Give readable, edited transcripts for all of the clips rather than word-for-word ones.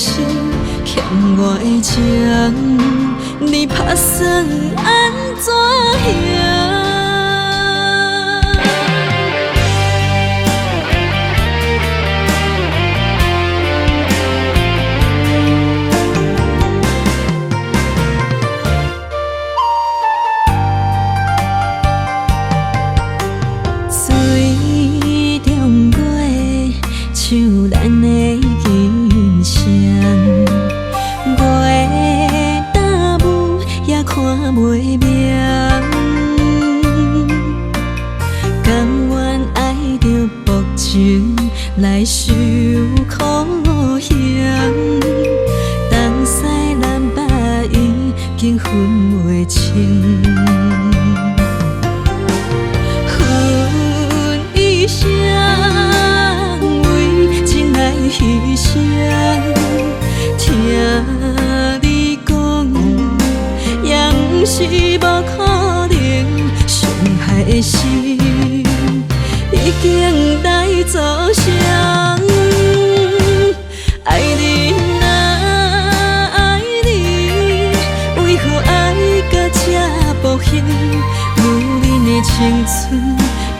心，欠我的情，你打算安怎还？像咱的人生，月大雾也看袂明，甘愿爱着薄情来受苦刑，东西南北已经分袂清。牺牲，听你讲，也不是无可能。伤害的心已经带走伤。爱你啊爱你，为何爱到这薄幸？女人的青春，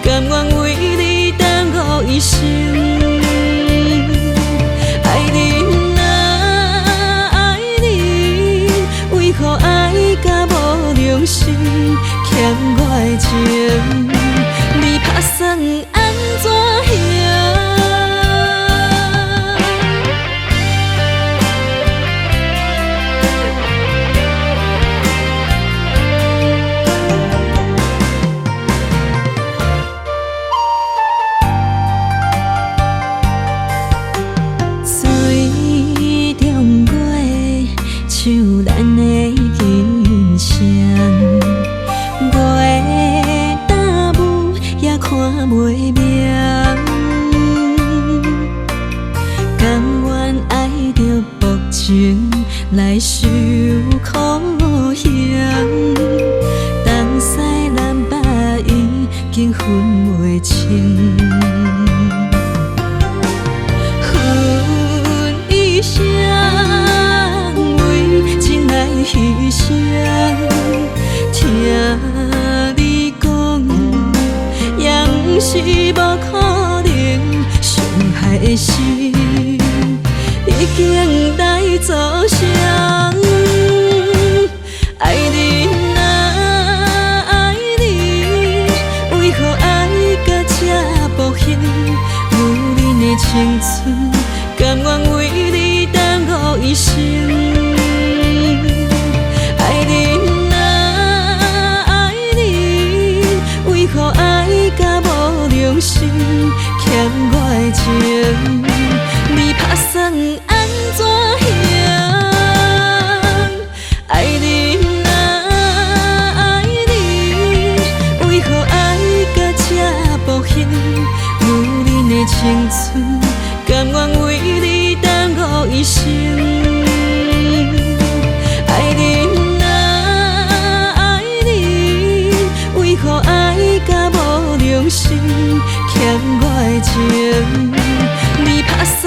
甘愿为你耽误一生。心欠我的情，你打算安怎还？水中月，像咱的人生。看袂明，甘愿爱着薄情来受苦刑，东西南北已经分袂清。恨一生为情来牺牲，听你讲。不是无可能，伤害的心已经带走伤。爱你啊爱你，为何爱到这薄幸？女人的青春，甘愿为你耽误一生。爱你啊爱你，为何爱到用心欠我的情，你打算安怎还？爱你啊爱你，为何爱到这薄幸？女人的青春，甘愿为你耽误一生。爱你啊爱你，为何爱到无良心？欠我的情，你打算